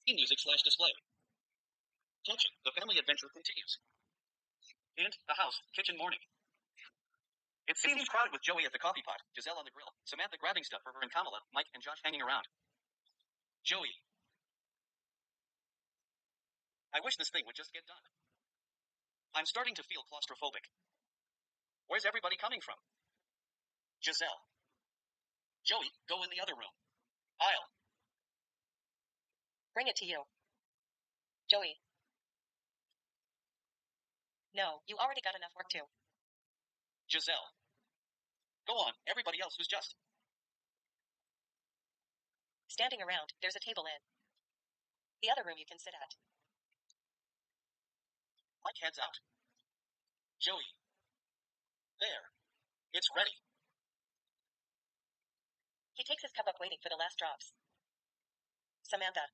Music/display. Touching. The family adventure continues. And the house, kitchen morning. It seems crowded with Joey at the coffee pot, Giselle on the grill, Samantha grabbing stuff for her and Kamala, Mike and Josh hanging around. Joey. I wish this thing would just get done. I'm starting to feel claustrophobic. Where's everybody coming from? Giselle. Joey, go in the other room. I'll. Bring it to you. Joey. No, you already got enough work to. Giselle. Go on, everybody else who's just standing around. There's a table in the other room you can sit at. Mike heads out. Joey. There. It's ready. He takes his cup up, waiting for the last drops. Samantha.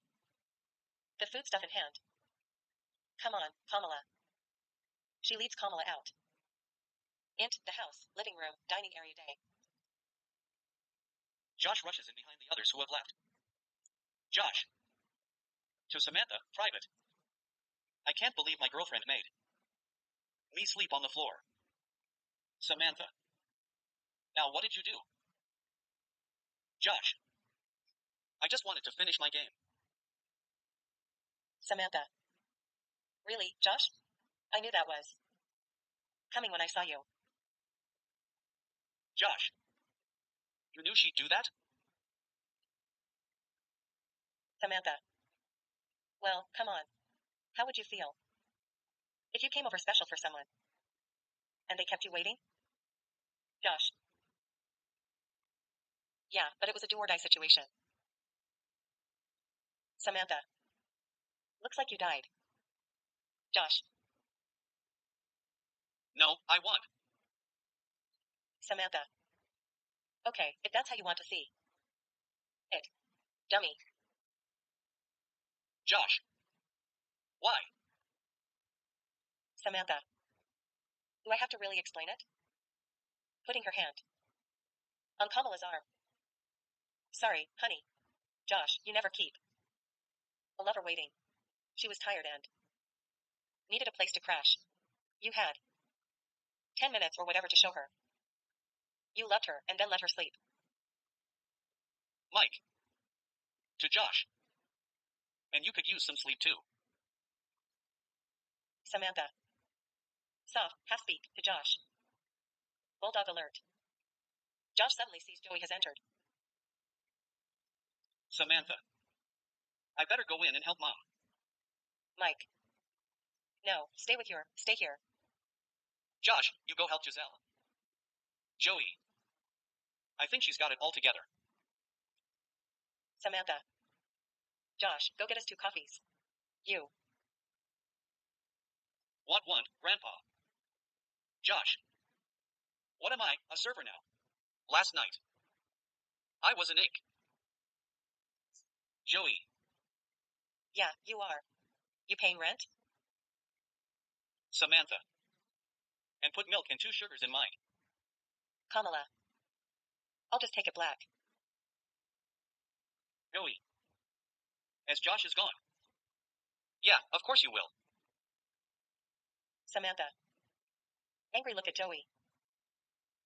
The foodstuff in hand. Come on, Kamala. She leads Kamala out. Into the house, living room, dining area day. Josh rushes in behind the others who have left. Josh. To Samantha, private. I can't believe my girlfriend made me sleep on the floor. Samantha. Now what did you do? Josh. I just wanted to finish my game. Samantha. Really, Josh? I knew that was coming when I saw you. Josh. You knew she'd do that? Samantha. Well, come on. How would you feel if you came over special for someone and they kept you waiting? Josh. Yeah, but it was a do-or-die situation. Samantha. Looks like you died. Josh. No, I won. Samantha. Okay, if that's how you want to see it. Dummy. Josh. Why? Samantha. Do I have to really explain it? Putting her hand on Kamala's arm. Sorry, honey. Josh, you never keep a lover waiting. She was tired and needed a place to crash. You had 10 minutes or whatever to show her you loved her and then let her sleep. Mike. To Josh. And you could use some sleep too. Samantha. Soft, half-beat, to Josh. Bulldog alert. Josh suddenly sees Joey has entered. Samantha. I better go in and help Mom. Mike. No, stay here. Josh, you go help Giselle. Joey. I think she's got it all together. Samantha. Josh, go get us 2 coffees. You. What, Grandpa? Josh. What am I, a server now? Last night. I was an ink. Joey. Yeah, you are. You paying rent? Samantha. And put milk and 2 sugars in mine. Kamala. I'll just take it black. Joey. As Josh is gone. Yeah, of course you will. Samantha. Angry look at Joey.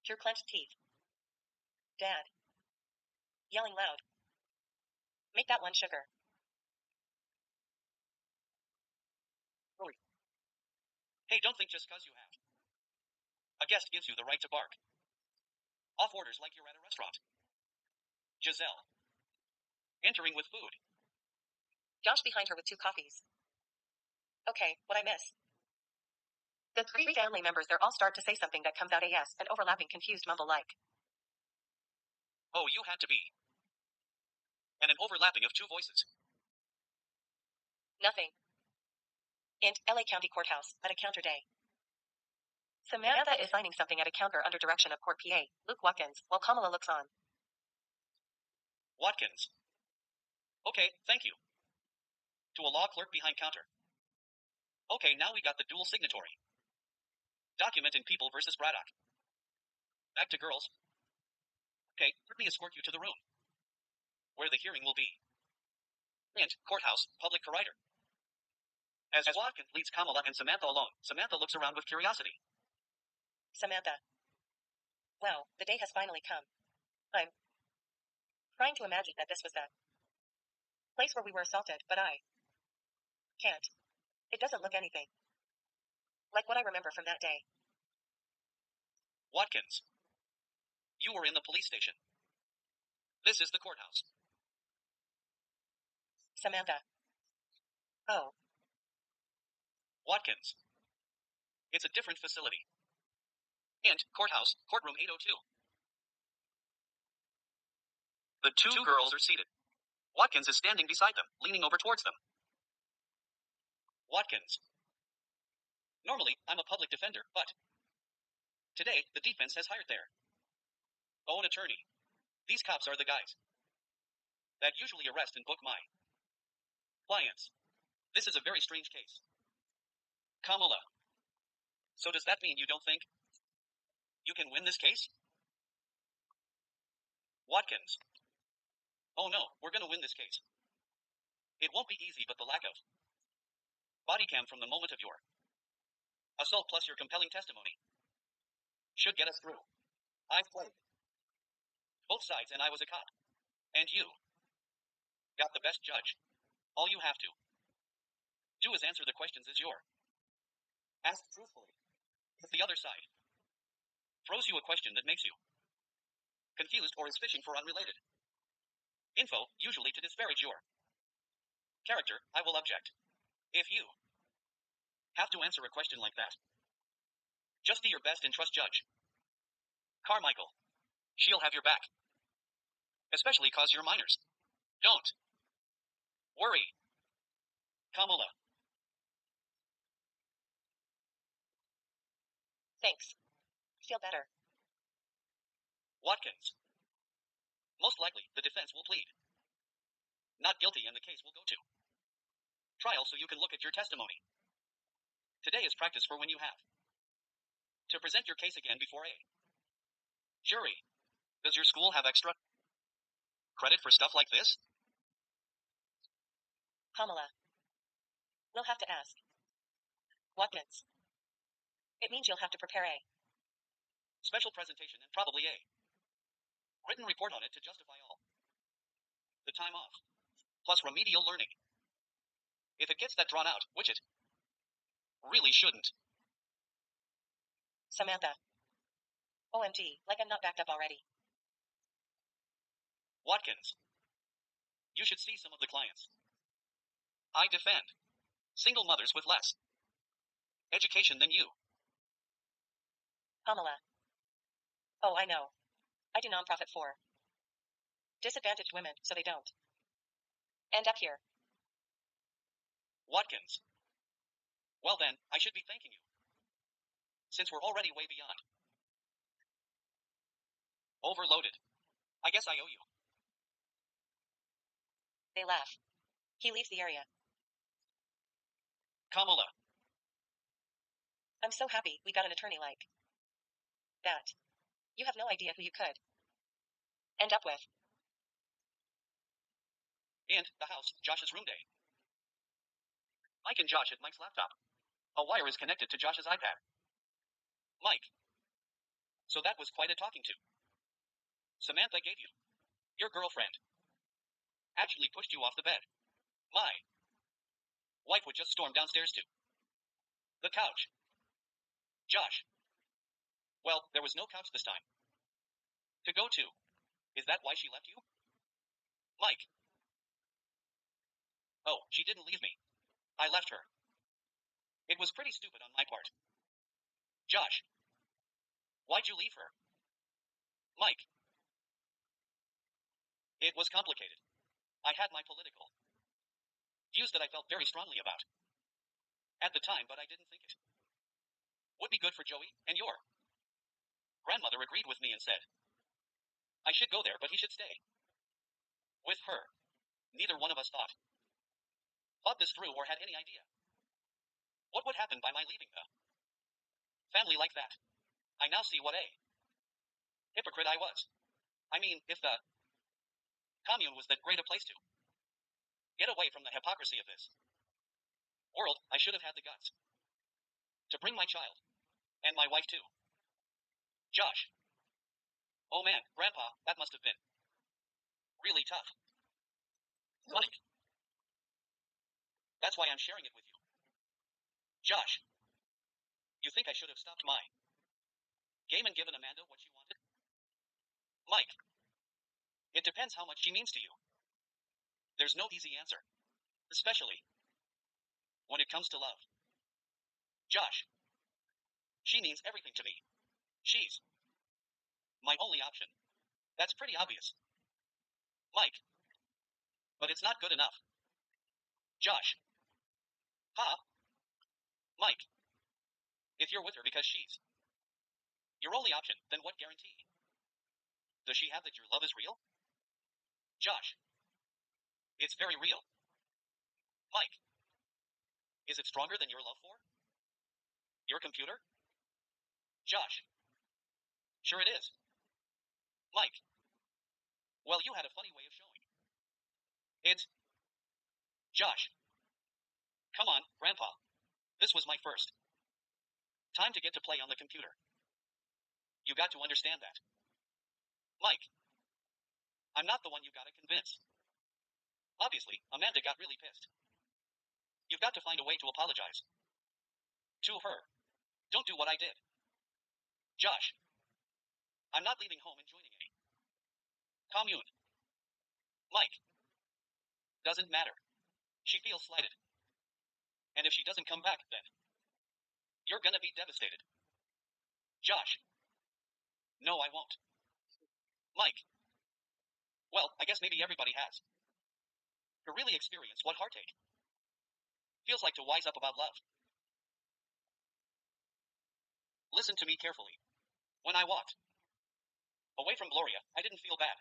Pure clenched teeth. Dad. Yelling loud. Make that 1 sugar. Joey. Hey, don't think just 'cause you have a guest gives you the right to bark. Off orders like you're at a restaurant. Giselle. Entering with food. Josh behind her with 2 coffees. Okay, what I miss? The 3 family members there all start to say something that comes out AS, an overlapping confused mumble like. Oh, you had to be. And an overlapping of 2 voices. Nothing. Int, LA County Courthouse, at a counter day. Samantha is signing something at a counter under direction of Court PA, Luke Watkins, while Kamala looks on. Watkins. Okay, thank you. To a law clerk behind counter. Okay, now we got the dual signatory. Document in People versus Braddock. Back to girls. Okay, let me escort you to the room where the hearing will be. And Courthouse, public corrider. As Watkins leaves Kamala and Samantha alone, Samantha looks around with curiosity. Samantha. Wow, the day has finally come. I'm trying to imagine that this was the place where we were assaulted, but I can't. It doesn't look anything like what I remember from that day. Watkins. You were in the police station. This is the courthouse. Samantha. Oh. Watkins. It's a different facility. And courthouse, courtroom 802. The two girls are seated. Watkins is standing beside them, leaning over towards them. Watkins. Normally, I'm a public defender, but today, the defense has hired their own attorney. These cops are the guys that usually arrest and book my clients. This is a very strange case. Kamala. So does that mean you don't think you can win this case? Watkins. Oh no, we're gonna win this case. It won't be easy, but the lack of body cam from the moment of your assault plus your compelling testimony should get us through. I've played both sides and I was a cop. And you got the best judge. All you have to do is answer the questions as you're asked truthfully. If the other side throws you a question that makes you confused or is fishing for unrelated info, usually to disparage your character, I will object. If you have to answer a question like that, just be your best and trust Judge Carmichael. She'll have your back. Especially cause you're minors. Don't worry. Kamala. Thanks. Feel better. Watkins. Most likely, the defense will plead not guilty and the case will go to trial so you can look at your testimony. Today is practice for when you have to present your case again before a jury. Does your school have extra credit for stuff like this? Kamala. We'll have to ask. Watkins. It means you'll have to prepare a special presentation and probably a written report on it to justify all the time off, plus remedial learning. If it gets that drawn out, which it really shouldn't. Samantha. OMG, like I'm not backed up already. Watkins. You should see some of the clients I defend. Single mothers with less education than you. Kamala. Oh, I know. I do nonprofit for disadvantaged women so they don't end up here. Watkins. Well then, I should be thanking you. Since we're already way beyond overloaded. I guess I owe you. They laugh. He leaves the area. Kamala. I'm so happy we got an attorney like that. You have no idea who you could end up with. And the house, Josh's room day. Mike and Josh at Mike's laptop. A wire is connected to Josh's iPad. Mike. So that was quite a talking to. Samantha gave you. Your girlfriend actually pushed you off the bed. My wife would just storm downstairs to the couch. Josh. Well, there was no couch this time to go to. Is that why she left you? Mike. Oh, she didn't leave me. I left her. It was pretty stupid on my part. Josh. Why'd you leave her? Mike. It was complicated. I had my political views that I felt very strongly about at the time, but I didn't think it would be good for Joey, and your grandmother agreed with me and said I should go there, but he should stay with her. Neither one of us thought this through or had any idea what would happen by my leaving the family like that. I now see what a hypocrite I was. I mean, if the commune was that great a place to Get away from the hypocrisy of this world. I should have had the guts to bring my child, and my wife too. Josh. Oh man, Grandpa, that must have been really tough. Mike. That's why I'm sharing it with you. Josh. You think I should have stopped my game and given Amanda what she wanted? Mike. It depends how much she means to you. There's no easy answer. Especially when it comes to love. Josh. She means everything to me. She's my only option. That's pretty obvious. Mike. But it's not good enough. Josh. Ha. Mike. If you're with her because she's your only option, then what guarantee does she have that your love is real? Josh. It's very real. Mike. Is it stronger than your love for your computer? Josh. Sure it is. Mike. Well, you had a funny way of showing it. Josh. Come on, Grandpa. This was my first time to get to play on the computer. You got to understand that. Mike. I'm not the one you gotta convince. Obviously, Amanda got really pissed. You've got to find a way to apologize to her. Don't do what I did. Josh. I'm not leaving home and joining a commune. Mike. Doesn't matter. She feels slighted. And if she doesn't come back, then you're gonna be devastated. Josh. No, I won't. Mike. Well, I guess maybe everybody has to really experience what heartache feels like to wise up about love. Listen to me carefully. When I walked away from Gloria, I didn't feel bad.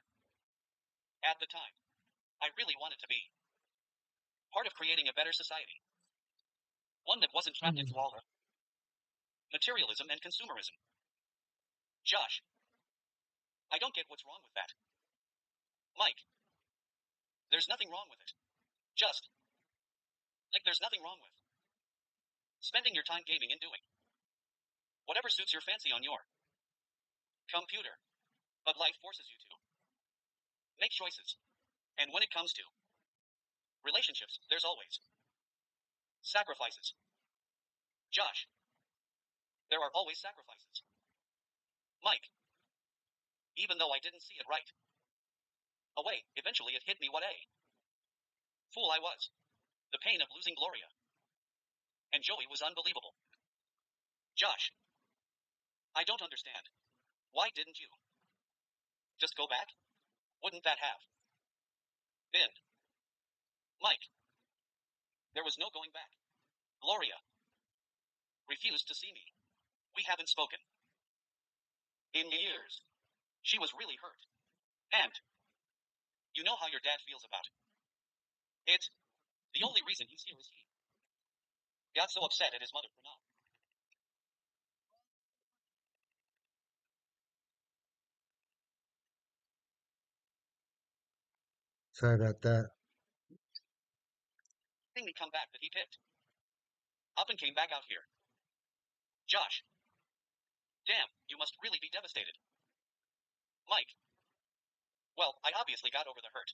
At the time, I really wanted to be part of creating a better society. One that wasn't trapped into all the materialism and consumerism. Josh. I don't get what's wrong with that. Mike. There's nothing wrong with it. Just like there's nothing wrong with spending your time gaming and doing whatever suits your fancy on your computer. But life forces you to make choices. And when it comes to relationships, there's always sacrifices. Josh. There are always sacrifices. Mike. Even though I didn't see it right away, eventually it hit me what a fool I was. The pain of losing Gloria and Joey was unbelievable. Josh. I don't understand. Why didn't you just go back? Wouldn't that have been Mike? There was no going back. Gloria refused to see me. We haven't spoken in years. She was really hurt. And you know how your dad feels about it. The only reason he's here is he got so upset at his mother for not Sorry about that. letting me come back that he picked up and came back out here. Josh. Damn, you must really be devastated. Mike. Well, I obviously got over the hurt.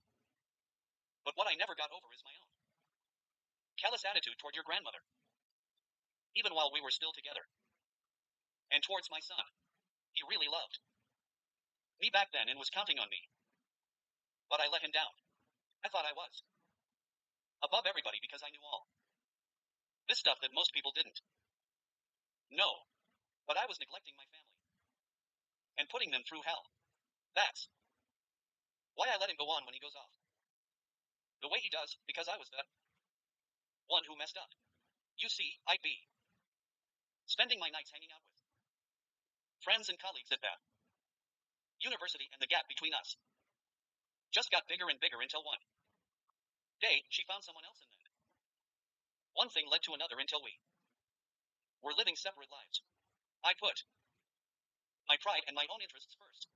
But what I never got over is my own callous attitude toward your grandmother. Even while we were still together. And towards my son. He really loved me back then and was counting on me. But I let him down. I thought I was above everybody because I knew all this stuff that most people didn't. No. But I was neglecting my family. And putting them through hell. That's why I let him go on when he goes off the way he does, because I was the one who messed up. You see, I'd be spending my nights hanging out with friends and colleagues at the university, and the gap between us just got bigger and bigger until one day she found someone else, and then one thing led to another until we were living separate lives. I put my pride and my own interests first.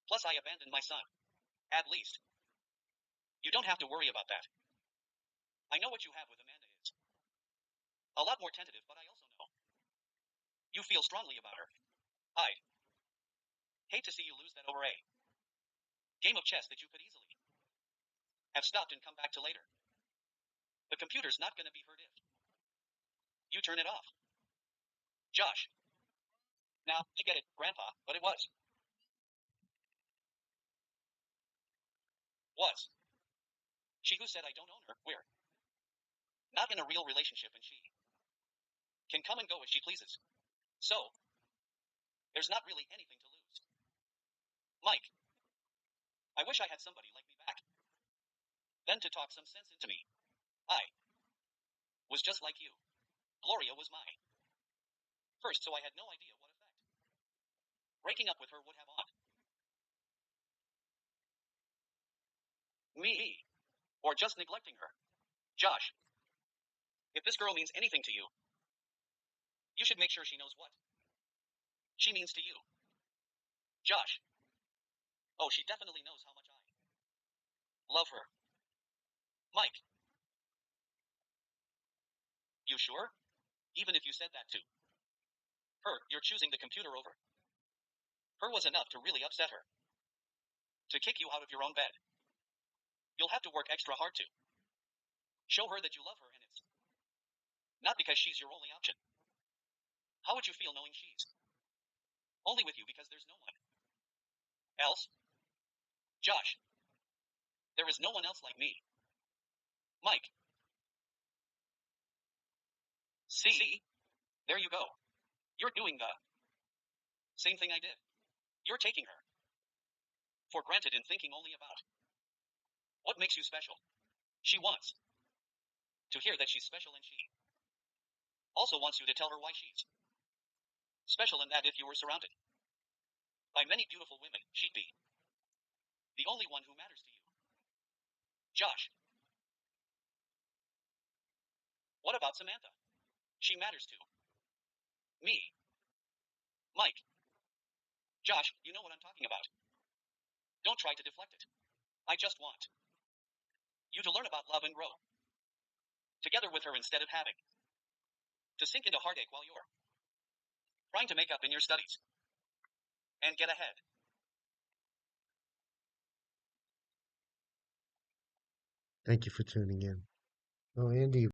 Plus I abandoned my son. At least you don't have to worry about that. I know what you have with Amanda is. A lot more tentative, but I also know. You feel strongly about her. I hate to see you lose that over a game of chess that you could easily have stopped and come back to later. The computer's not going to be hurt if you turn it off. Josh. Now, I get it, Grandpa, but it was. She who said I don't own her, we're not in a real relationship and she can come and go as she pleases. So, there's not really anything to lose. Mike. I wish I had somebody like me back. Then to talk some sense into me. I was just like you. Gloria was my first, so I had no idea what effect breaking up with her would have on me, or just neglecting her. Josh, if this girl means anything to you, you should make sure she knows what she means to you. Josh. Oh, she definitely knows how much I love her. Mike. You sure? Even if you said that to her, you're choosing the computer over her was enough to really upset her. To kick you out of your own bed. You'll have to work extra hard to show her that you love her, and it's not because she's your only option. How would you feel knowing she's only with you because there's no one else? Josh. There is no one else like me. Mike. See? There you go. You're doing the same thing I did. You're taking her for granted and thinking only about what makes you special. She wants to hear that she's special, and she also wants you to tell her why she's special, and that if you were surrounded by many beautiful women, she'd be the only one who matters to you. Josh. What about Samantha? She matters to me. Mike. Josh, you know what I'm talking about. Don't try to deflect it. I just want you to learn about love and grow together with her instead of having to sink into heartache while you're trying to make up in your studies and get ahead. Thank you for tuning in. Oh, Andy